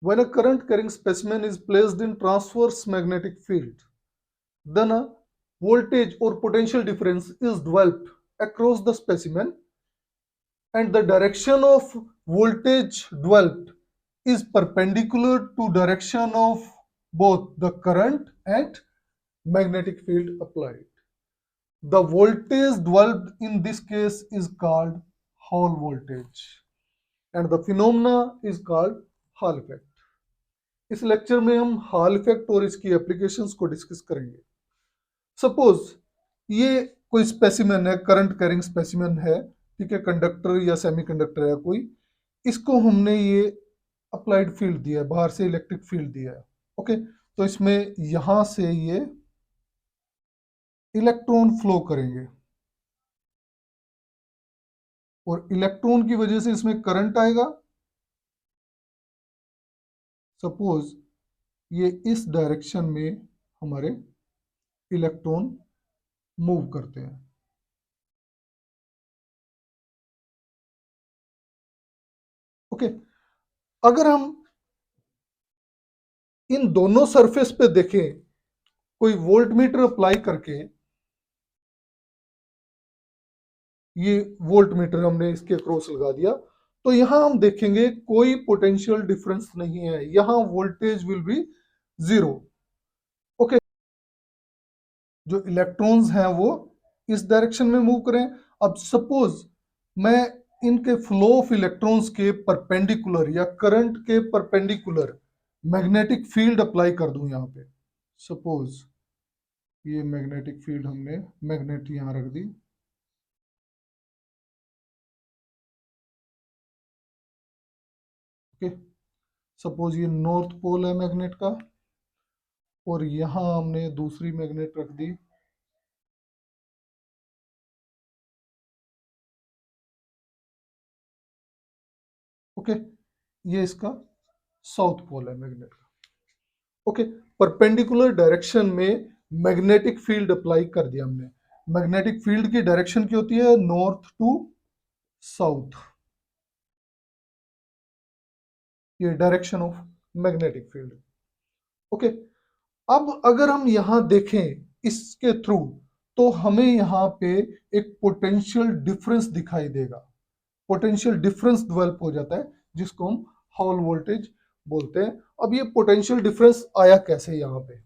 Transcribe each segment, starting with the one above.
When a current carrying specimen is placed in transverse magnetic field, then a voltage or potential difference is developed across the specimen, and the direction of voltage developed is perpendicular to direction of both the current and magnetic field applied. The voltage developed in this case is called Hall voltage, and the phenomena is called Hall effect. इस lecture में हम hall effect और इसकी applications को discuss करेंगे। Suppose ये कोई specimen है, करंट कैरिंग स्पेसिमेन है, ठीक है, कंडक्टर या सेमीकंडक्टर है कोई, इसको हमने ये अप्लाइड फील्ड दिया है, बाहर से इलेक्ट्रिक फील्ड दिया है। ओके, तो इसमें यहां से ये इलेक्ट्रॉन फ्लो करेंगे और इलेक्ट्रॉन की वजह से इसमें करंट आएगा। सपोज ये इस डायरेक्शन में हमारे इलेक्ट्रॉन मूव करते हैं। ओके, अगर हम इन दोनों सरफेस पे देखें कोई वोल्ट मीटर अप्लाई करके, ये वोल्ट मीटर हमने इसके क्रॉस लगा दिया, तो यहां हम देखेंगे कोई पोटेंशियल डिफरेंस नहीं है, यहां voltage will be zero. Okay, जो इलेक्ट्रॉन्स हैं वो इस डायरेक्शन में मूव करें। अब सपोज मैं इनके फ्लो ऑफ इलेक्ट्रॉन्स के परपेंडिकुलर या करंट के परपेंडिकुलर मैग्नेटिक फील्ड अप्लाई कर दूं यहां पे। सपोज ये मैग्नेटिक फील्ड हमने मैग्नेट यहां रख दी। ओके, सपोज ये नॉर्थ पोल है मैग्नेट का और यहां हमने दूसरी मैग्नेट रख दी। ओके, ये इसका साउथ पोल है मैग्नेट का। ओके, परपेंडिकुलर डायरेक्शन में मैग्नेटिक फील्ड अप्लाई कर दिया हमने। मैग्नेटिक फील्ड की डायरेक्शन क्या होती है? नॉर्थ टू साउथ, ये direction of magnetic field. Okay, अब अगर हम यहां देखें इसके थ्रू, तो हमें यहां पे एक पोटेंशियल डिफरेंस दिखाई देगा। पोटेंशियल डिफरेंस डेवलप हो जाता है जिसको हम हॉल वोल्टेज बोलते हैं। अब ये पोटेंशियल डिफरेंस आया कैसे यहाँ पे?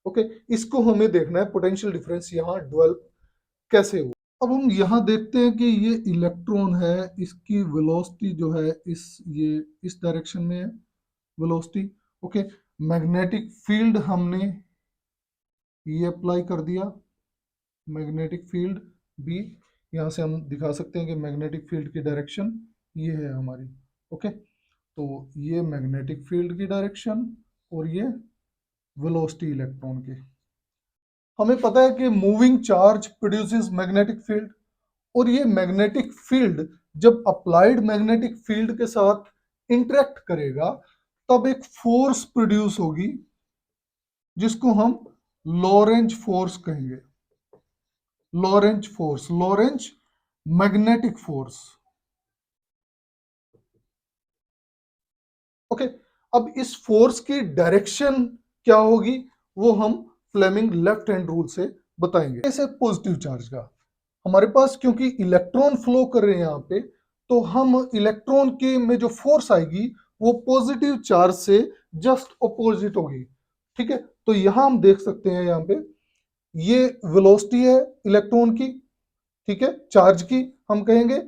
ओके, इसको हमें देखना है पोटेंशियल डिफरेंस यहाँ डेवलप कैसे हुआ। अब हम यहाँ देखते हैं कि ये इलेक्ट्रॉन है, इसकी वेलोसिटी जो है ये इस डायरेक्शन में है वेलोसिटी। ओके, मैग्नेटिक फील्ड हमने ये अप्लाई कर दिया, मैग्नेटिक फील्ड भी यहाँ से हम दिखा सकते हैं कि मैग्नेटिक फील्ड की डायरेक्शन ये है हमारी। ओके, तो ये मैग्नेटिक फील्ड की डायरेक्शन और ये वेलोसिटी इलेक्ट्रॉन की। हमें पता है कि moving charge produces magnetic field, और ये मैग्नेटिक फील्ड जब अप्लाइड मैग्नेटिक फील्ड के साथ इंटरेक्ट करेगा तब एक फोर्स प्रोड्यूस होगी जिसको हम लॉरेंज फोर्स कहेंगे। Lorentz force, Lorentz magnetic force. Okay, अब इस फोर्स की डायरेक्शन क्या होगी वो हम फ्लेमिंग लेफ्ट हैंड रूल से बताएंगे। ऐसे पॉजिटिव चार्ज का हमारे पास क्योंकि इलेक्ट्रॉन फ्लो कर रहे हैं यहाँ पे, तो हम इलेक्ट्रॉन के में जो फोर्स आएगी वो पॉजिटिव चार्ज से जस्ट अपोजिट होगी। ठीक है, तो यहां हम देख सकते हैं यहाँ पे ये वेलोसिटी है इलेक्ट्रॉन की, ठीक है, चार्ज की हम कहेंगे।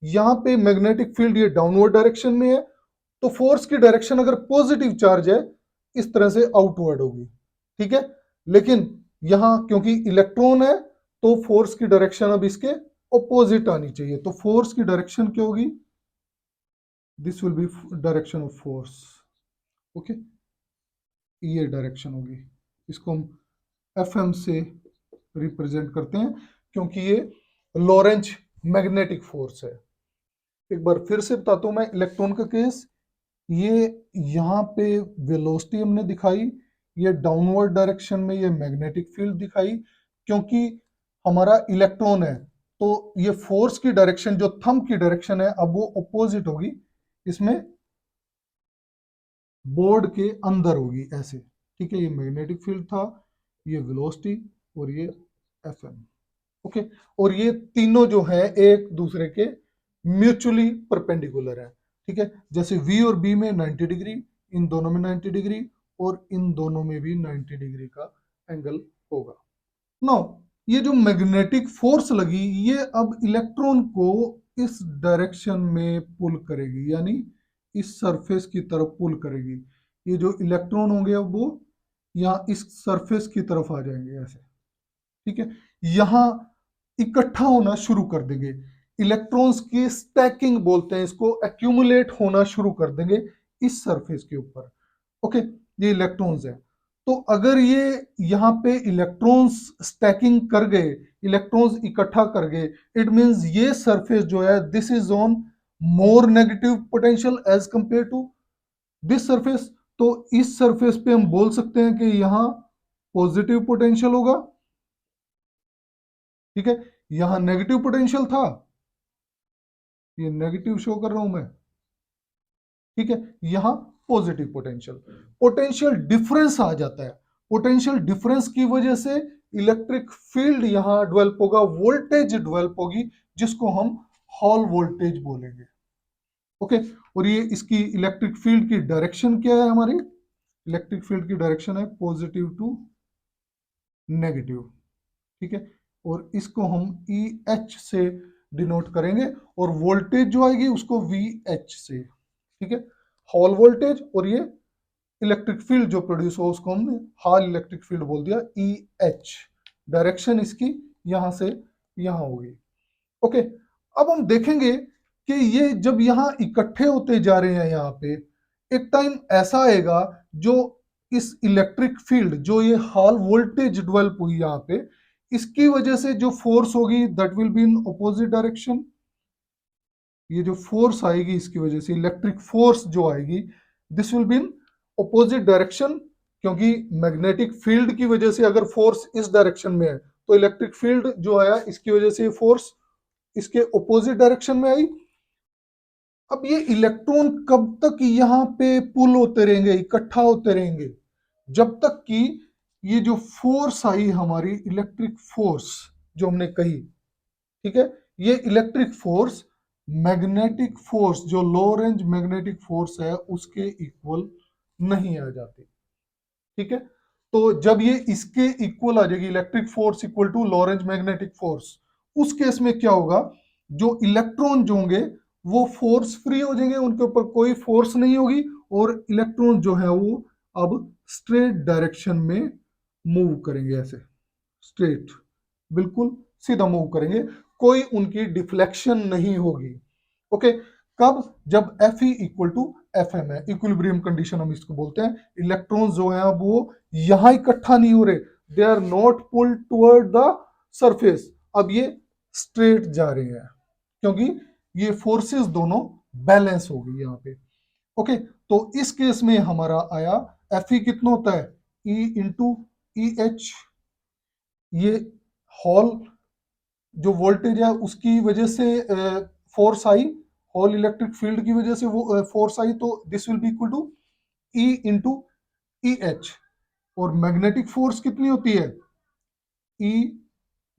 यहाँ पे मैग्नेटिक फील्ड ये डाउनवर्ड डायरेक्शन में है, तो फोर्स की डायरेक्शन अगर पॉजिटिव चार्ज है इस तरह से आउटवर्ड होगी। ठीक है, लेकिन यहां क्योंकि इलेक्ट्रॉन है तो फोर्स की डायरेक्शन अब इसके ऑपोजिट आनी चाहिए, तो फोर्स की डायरेक्शन क्या होगी? This will B direction of force. Okay, ये डायरेक्शन होगी, इसको हम एफ एम से रिप्रेजेंट करते हैं क्योंकि ये लॉरेंज मैग्नेटिक फोर्स है। एक बार फिर से बताता हूं मैं इलेक्ट्रॉन का केस। ये यहाँ पे वेलोसिटी हमने दिखाई, ये डाउनवर्ड डायरेक्शन में ये मैग्नेटिक फील्ड दिखाई। क्योंकि हमारा इलेक्ट्रॉन है तो ये फोर्स की डायरेक्शन जो थंब की डायरेक्शन है अब वो अपोजिट होगी, इसमें बोर्ड के अंदर होगी ऐसे। ठीक है, ये मैग्नेटिक फील्ड था, ये वेलोसिटी और ये एफएम। ओके, और ये तीनों जो है एक दूसरे के म्यूचुअली परपेंडिकुलर है। ठीक है, जैसे वी और बी में 90 डिग्री, इन दोनों में 90 डिग्री, और इन दोनों में भी 90 डिग्री का एंगल होगा। नाउ ये जो मैग्नेटिक फोर्स लगी, ये अब इलेक्ट्रॉन को इस डायरेक्शन में पुल करेगी, यानी इस सरफेस की तरफ पुल करेगी। ये जो इलेक्ट्रॉन होंगे अब वो यहाँ इस सरफेस की तरफ आ जाएंगे ऐसे। ठीक है, यहां इकट्ठा होना शुरू कर देंगे, इलेक्ट्रॉन्स की स्टैकिंग बोलते हैं इसको, एक्यूमुलेट होना शुरू कर देंगे इस सरफेस के ऊपर। ओके, ये इलेक्ट्रॉन्स है। तो अगर ये यहाँ पे इलेक्ट्रॉन्स स्टैकिंग कर गए, इलेक्ट्रॉन्स इकट्ठा कर गए, इट मींस ये सरफेस जो है this is on more negative potential as compare to this surface. तो इस सरफेस पे हम बोल सकते हैं कि यहाँ पॉजिटिव पोटेंशियल होगा। ठीक है, यहां नेगेटिव पोटेंशियल था, ये नेगेटिव शो कर रहा हूं मैं। ठीक है, यहां पॉजिटिव पोटेंशियल, पोटेंशियल डिफरेंस आ जाता है। पोटेंशियल डिफरेंस की वजह से इलेक्ट्रिक फील्ड यहां डेवलप होगा, वोल्टेज डेवलप होगी, जिसको हम हॉल वोल्टेज बोलेंगे। ओके, और ये इसकी इलेक्ट्रिक फील्ड की डायरेक्शन क्या है, हमारी इलेक्ट्रिक फील्ड की डायरेक्शन है पॉजिटिव टू नेगेटिव। ठीक है, और इसको हम ई एच से डिनोट करेंगे, और वोल्टेज जो आएगी उसको वी एच से। ठीक है, हॉल वोल्टेज, और ये इलेक्ट्रिक फील्ड जो प्रोड्यूस हो उसको हमने हॉल इलेक्ट्रिक फील्ड बोल दिया, ई एच। डायरेक्शन इसकी यहां से यहां होगी। ओके, अब हम देखेंगे कि ये जब यहां इकट्ठे होते जा रहे हैं, यहां पे एक टाइम ऐसा आएगा जो इस इलेक्ट्रिक फील्ड जो ये हॉल वोल्टेज डेवलप हुई यहां पे, इसकी वजह से जो फोर्स होगी that will be in opposite direction. ये जो फोर्स आएगी इसकी वजह से इलेक्ट्रिक फोर्स जो आएगी this will be in opposite direction, क्योंकि मैग्नेटिक फील्ड की वजह से अगर फोर्स इस डायरेक्शन में है तो इलेक्ट्रिक फील्ड जो आया इसकी वजह से फोर्स इसके अपोजिट डायरेक्शन में आई। अब ये इलेक्ट्रॉन कब तक यहाँ पे पुल होते रहेंगे, इकट्ठा होते रहेंगे, जब तक कि ये जो फोर्स आई हमारी इलेक्ट्रिक फोर्स जो हमने कही, ठीक है, ये इलेक्ट्रिक फोर्स मैग्नेटिक फोर्स जो लो रेंज मैग्नेटिक फोर्स है उसके इक्वल नहीं आ जाती। ठीक है, तो जब ये इसके इक्वल आ जाएगी, electric force equal to Lorentz magnetic force, उस केस में क्या होगा, जो इलेक्ट्रॉन जो होंगे वो फोर्स फ्री हो जाएंगे, उनके ऊपर कोई फोर्स नहीं होगी, और इलेक्ट्रॉन जो है वो अब स्ट्रेट डायरेक्शन में मूव करेंगे ऐसे, स्ट्रेट बिल्कुल सीधा मूव करेंगे, कोई उनकी डिफ्लेक्शन नहीं होगी। ओके, कब, जब F E equal to F M है, इक्विलिब्रियम कंडीशन हम इसको बोलते हैं। इलेक्ट्रॉन जो है अब वो यहां इकट्ठा नहीं हो रहे, they are not pulled toward the surface, अब ये स्ट्रेट जा रहे हैं, क्योंकि ये फोर्सेस दोनों बैलेंस हो गई यहाँ पे। ओके, तो इस केस में हमारा आया एफ ई कितना होता है, ई इंटू ई एच, ये हॉल जो वोल्टेज है उसकी वजह से फोर्स आई, हॉल इलेक्ट्रिक फील्ड की वजह से वो फोर्स आई, तो this will be equal to E into E H. और मैग्नेटिक फोर्स कितनी होती है, E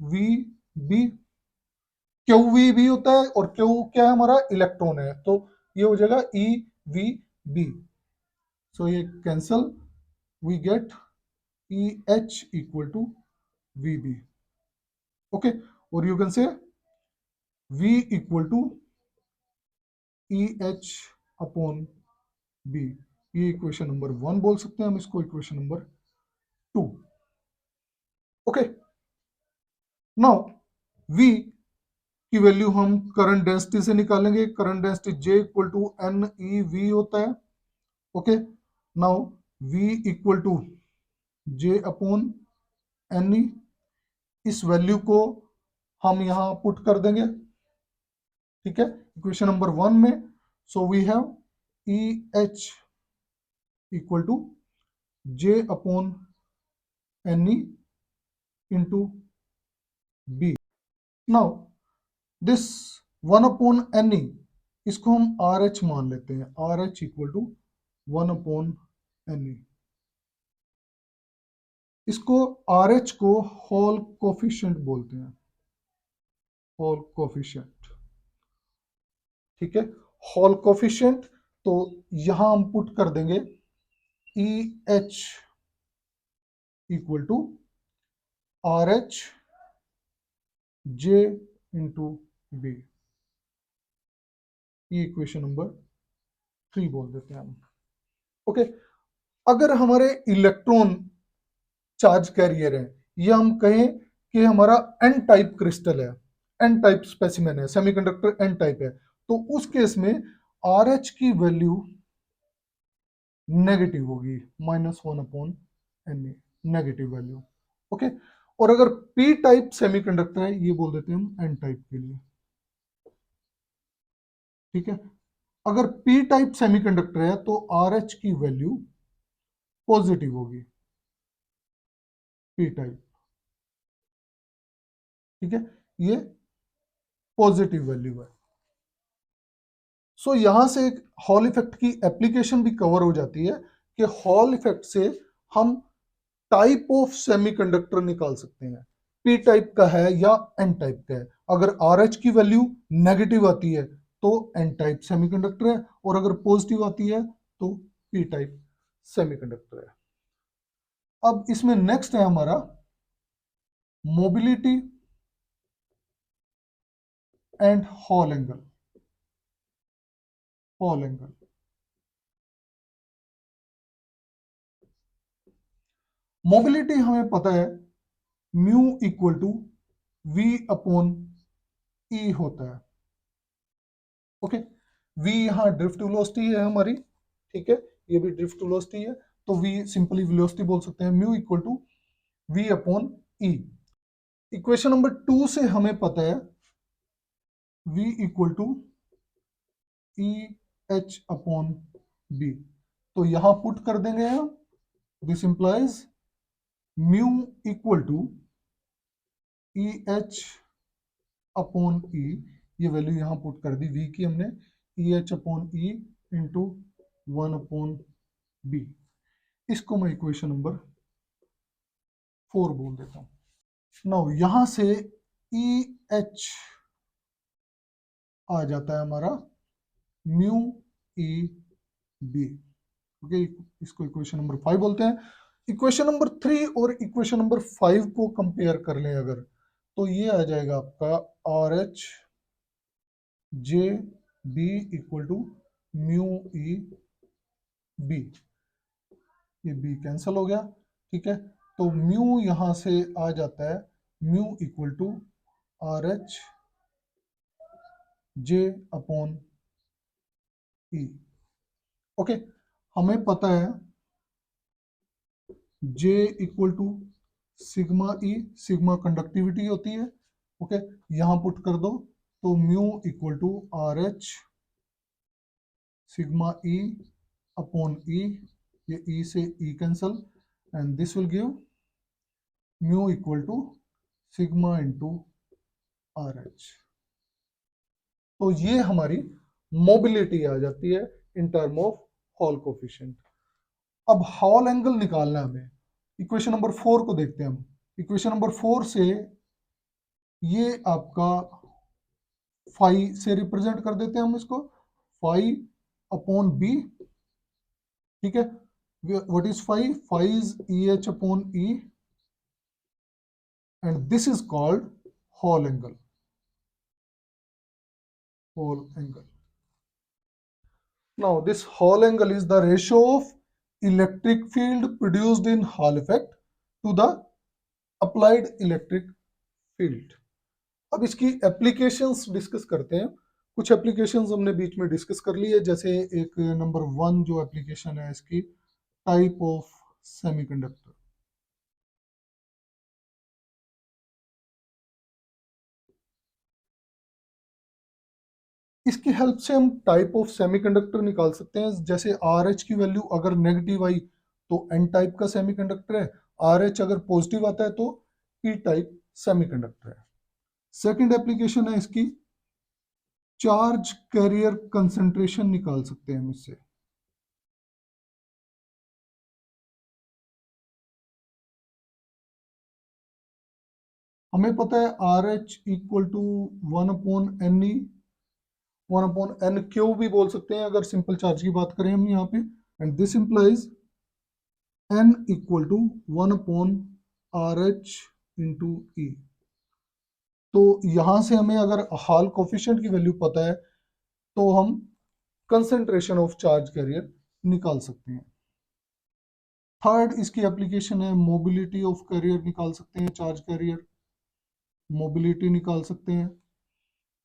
V B, Q V B होता है, और क्यू क्या है हमारा इलेक्ट्रॉन है, तो ये हो जाएगा ई वी बी। सो ये cancel, V get E H equal to V B. Okay, और you can say V equal to E H upon B, ये इक्वेशन नंबर 1 बोल सकते हैं हम इसको, equation number 2। Okay, now V की वैल्यू हम करंट डेंसिटी से निकालेंगे, current density J equal to N E V होता है। Okay, now V equal to J upon N E, इस वैल्यू को हम यहां पुट कर देंगे। ठीक है, इक्वेशन नंबर 1 में, so we have E H equal to J upon N E into B. Now this 1 upon N E, इसको हम आर एच मान लेते हैं, are H equal to 1/Ne। इसको RH को हॉल कोफिशिएंट बोलते हैं, हॉल कोफिशिएंट। ठीक है, हॉल कोफिशिएंट। तो यहां हम पुट कर देंगे EH equal to RH J into B। ये इक्वेशन नंबर 3 बोल देते हैं हम। ओके, अगर हमारे इलेक्ट्रॉन चार्ज कैरियर है, या हम कहें कि हमारा एन टाइप क्रिस्टल है, एन टाइप स्पेसिमेन है, सेमीकंडक्टर एन टाइप है, तो उस केस में RH की वैल्यू नेगेटिव होगी, -1/Ne, नेगेटिव वैल्यू। ओके, और अगर पी टाइप सेमीकंडक्टर है, ये बोल देते हैं हम एन टाइप के लिए। ठीक है, अगर पी टाइप सेमीकंडक्टर है तो RH की वैल्यू पॉजिटिव होगी, पी टाइप। ठीक है, ये पॉजिटिव वैल्यू है। सो यहां से एक हॉल इफेक्ट की एप्लीकेशन भी कवर हो जाती है कि हॉल इफेक्ट से हम टाइप ऑफ सेमीकंडक्टर निकाल सकते हैं, पी टाइप का है या एन टाइप का है। अगर RH की वैल्यू नेगेटिव आती है तो एन टाइप सेमीकंडक्टर है, और अगर पॉजिटिव आती है तो पी टाइप सेमीकंडक्टर है। अब इसमें नेक्स्ट है हमारा mobility and hall angle. Hall angle, mobility हमें पता है म्यू इक्वल टू V/E होता है। ओके, V यहाँ ड्रिफ्ट वेलोसिटी है हमारी। ठीक है, ये भी ड्रिफ्ट वेलोसिटी है, तो V सिंपली वेलोसिटी बोल सकते हैं, mu equal to V/E। Equation number 2 से हमें पता है V इक्वल टू EH/B। तो यहां पुट कर देंगे हम, this implies mu equal to EH/E। ये वैल्यू यहां पुट कर दी V की हमने, EH/E इंटू 1/B। इसको मैं इक्वेशन नंबर 4 बोल देता हूं। नाउ यहां से EH आ जाता है हमारा म्यू EB। ओके, इसको इक्वेशन नंबर 5 बोलते हैं। इक्वेशन नंबर 3 और इक्वेशन नंबर 5 को कंपेयर कर लें अगर, तो ये आ जाएगा आपका RH JB equal to mu EB। ये B कैंसिल हो गया। ठीक है, तो म्यू यहां से आ जाता है mu equal to RH J/E। Okay, हमें पता है J equal to sigma E, sigma conductivity होती है। ओके, यहां पुट कर दो, तो mu equal to RH sigma E/E। ये E से E cancel, and this will give mu equal to sigma into RH। तो ये हमारी मोबिलिटी आ जाती है in term of Hall coefficient. अब हॉल एंगल निकालना है हमें। इक्वेशन नंबर 4 को देखते हैं हम। इक्वेशन नंबर 4 से ये आपका फाई से रिप्रेजेंट कर देते हैं हम इसको, फाई/B। ठीक है, what is phi? Phi is EH/E, and this is called Hall angle. Hall angle. Now, this Hall angle is the ratio of electric field produced in Hall effect to the applied electric field. अब इसकी applications discuss करते हैं। कुछ applications हमने बीच में discuss कर ली है, जैसे एक नंबर 1 जो एप्लीकेशन है इसकी, टाइप ऑफ सेमीकंडक्टर। इसकी हेल्प से हम टाइप ऑफ सेमीकंडक्टर निकाल सकते हैं। जैसे RH की वैल्यू अगर नेगेटिव आई तो एन टाइप का सेमीकंडक्टर है, RH अगर पॉजिटिव आता है तो पी टाइप सेमीकंडक्टर है। सेकंड एप्लीकेशन है इसकी, चार्ज कैरियर कंसंट्रेशन निकाल सकते हैं हम इससे। हमें पता है R H equal to 1/n, 1/n Q भी बोल सकते हैं अगर सिंपल चार्ज की बात करें हम यहाँ पे, and this implies n equal to 1/RH into E. तो यहां से हमें अगर हॉल कोफिशिएंट की वैल्यू पता है तो हम कंसंट्रेशन ऑफ चार्ज कैरियर निकाल सकते हैं। थर्ड इसकी एप्लीकेशन है मोबिलिटी ऑफ कैरियर, निकाल सकते हैं चार्ज कैरियर, मोबिलिटी निकाल सकते हैं,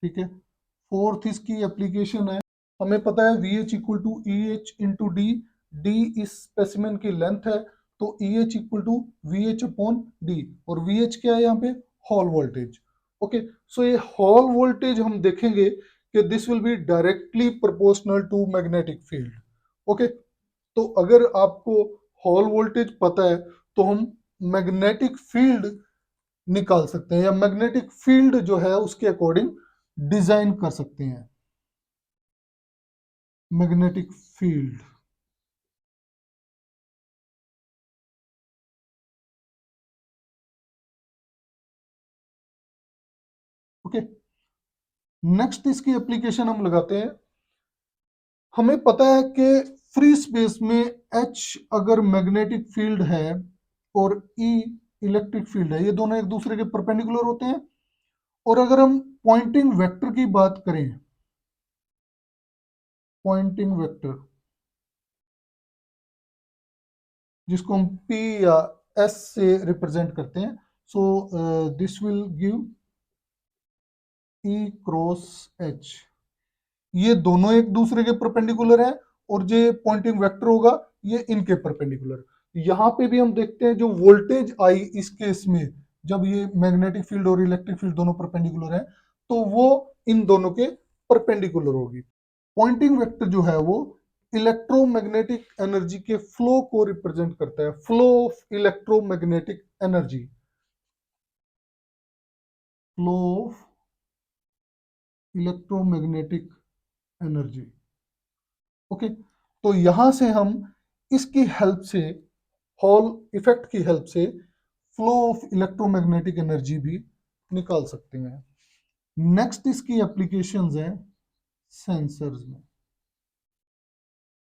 ठीक है। फोर्थ इसकी एप्लीकेशन है, हमें पता है V H equal to E H into D, D इस स्पेसिमेन की लेंथ है, तो E H equal to V H upon D, और वी एच क्या है यहाँ पे, हॉल वोल्टेज। ओके, सो ये हॉल वोल्टेज हम देखेंगे कि this will be directly proportional to magnetic field. Okay, तो अगर आपको हॉल वोल्टेज पता है तो हम मैग्नेटिक फील्ड निकाल सकते हैं, या मैग्नेटिक फील्ड जो है उसके अकॉर्डिंग डिजाइन कर सकते हैं मैग्नेटिक फील्ड। ओके, नेक्स्ट इसकी एप्लीकेशन हम लगाते हैं। हमें पता है कि फ्री स्पेस में H अगर मैग्नेटिक फील्ड है और E इलेक्ट्रिक फील्ड है, ये दोनों एक दूसरे के परपेंडिकुलर होते हैं। और अगर हम पॉइंटिंग वेक्टर की बात करें, पॉइंटिंग वेक्टर जिसको हम P या S से रिप्रेजेंट करते हैं, so this will give E cross H, ये दोनों एक दूसरे के परपेंडिकुलर है, और जो पॉइंटिंग वेक्टर होगा ये इनके परपेंडिकुलर। यहाँ पे भी हम देखते हैं जो वोल्टेज आई इस केस में, जब ये मैग्नेटिक फील्ड और इलेक्ट्रिक फील्ड दोनों परपेंडिकुलर है, तो वो इन दोनों के परपेंडिकुलर होगी। पॉइंटिंग वेक्टर जो है वो इलेक्ट्रोमैग्नेटिक एनर्जी के फ्लो को रिप्रेजेंट करता है, flow of electromagnetic energy, flow of electromagnetic energy. Okay, तो यहां से हम इसकी हेल्प से, हॉल इफेक्ट की हेल्प से फ्लो ऑफ इलेक्ट्रोमैग्नेटिक एनर्जी भी निकाल सकते हैं। नेक्स्ट इसकी एप्लीकेशंस हैं सेंसर्स में,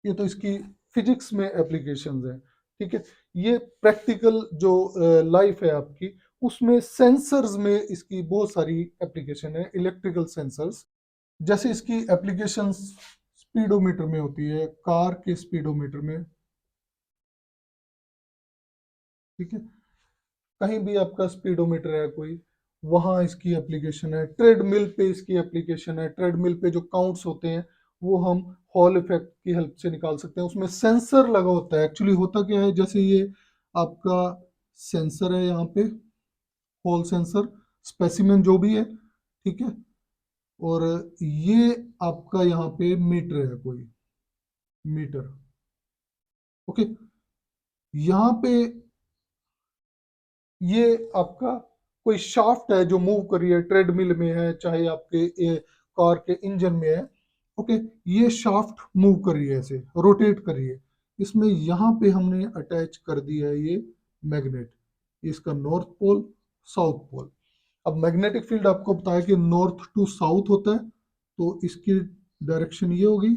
ये तो इसकी फिजिक्स में एप्लीकेशंस हैं, ठीक है। ये प्रैक्टिकल जो लाइफ है आपकी, उसमें सेंसर्स में इसकी बहुत सारी एप्लीकेशन है, इलेक्ट्रिकल सेंसर्स। जैसे इसकी एप्लीकेशंस स्पीडोमीटर में होती है, कार के स्पीडोमीटर में, ठीक है। कहीं भी आपका स्पीडोमीटर है कोई, वहां इसकी एप्लीकेशन है। ट्रेडमिल पे इसकी एप्लीकेशन है, ट्रेडमिल पे जो काउंट्स होते हैं वो हम हॉल इफेक्ट की हेल्प से निकाल सकते हैं। उसमें सेंसर लगा होता है, एक्चुअली होता क्या है, जैसे ये आपका सेंसर है यहाँ पे, हॉल सेंसर, स्पेसिमेन जो भी है, ठीक है, और ये आपका यहाँ पे मीटर है, कोई मीटर। ओके, यहाँ पे ये आपका कोई शाफ्ट है जो मूव कर रही है, ट्रेडमिल में है चाहे आपके कार के इंजन में है। ओके, ये शाफ्ट मूव कर रही है, ऐसे रोटेट कर रही है। इसमें यहाँ पे हमने अटैच कर दिया है ये मैग्नेट, इसका नॉर्थ पोल, साउथ पोल। अब मैग्नेटिक फील्ड आपको बताया कि नॉर्थ टू साउथ होता है, तो इसकी डायरेक्शन ये होगी।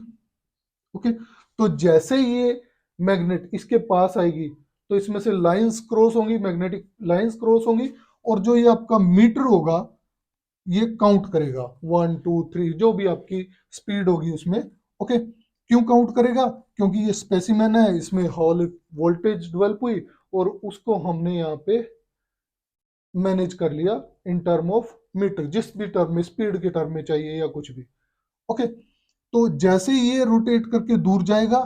ओके, तो जैसे ये मैग्नेट इसके पास आएगी तो इसमें से लाइंस क्रॉस होंगी, मैग्नेटिक लाइंस क्रॉस होंगी, और जो ये आपका मीटर होगा ये काउंट करेगा 1 2 3 जो भी आपकी स्पीड होगी उसमें। ओके, क्यों काउंट करेगा, क्योंकि ये स्पेसिमेन है, इसमें हॉल वोल्टेज डेवलप हुई और उसको हमने यहाँ पे मैनेज कर लिया इन टर्म ऑफ मीटर, जिस भी टर्म में, स्पीड के टर्म में चाहिए या कुछ भी। ओके, तो जैसे ये रोटेट करके दूर जाएगा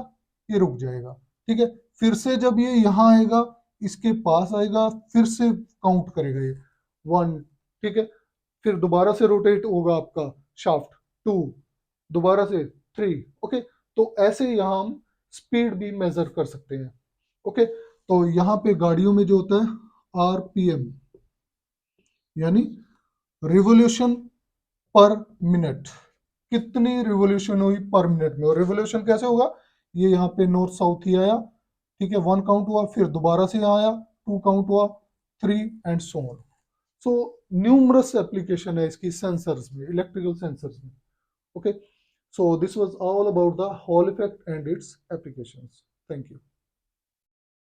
ये रुक जाएगा, ठीक है। फिर से जब ये यहाँ आएगा, इसके पास आएगा, फिर से काउंट करेगा ये 1, ठीक है। फिर दोबारा से रोटेट होगा आपका शाफ्ट 2, दोबारा से 3। ओके, तो ऐसे यहाँ हम स्पीड भी मेजर कर सकते हैं। ओके, तो यहाँ पे गाड़ियों में जो होता है आरपीएम, यानी रिवोल्यूशन पर मिनट, कितनी रिवोल्यूशन हुई पर मिनट में। और रिवोल्यूशन कैसे होगा, ये यहाँ पे नॉर्थ साउथ ही आया, ठीक है, 1 काउंट हुआ, फिर दोबारा से यहाँ आया, 2 काउंट हुआ, 3 and so on. So numerous application है इसकी सेंसर्स में, इलेक्ट्रिकल सेंसर्स में। Okay, so this was all about the hall effect and it's applications. Thank you.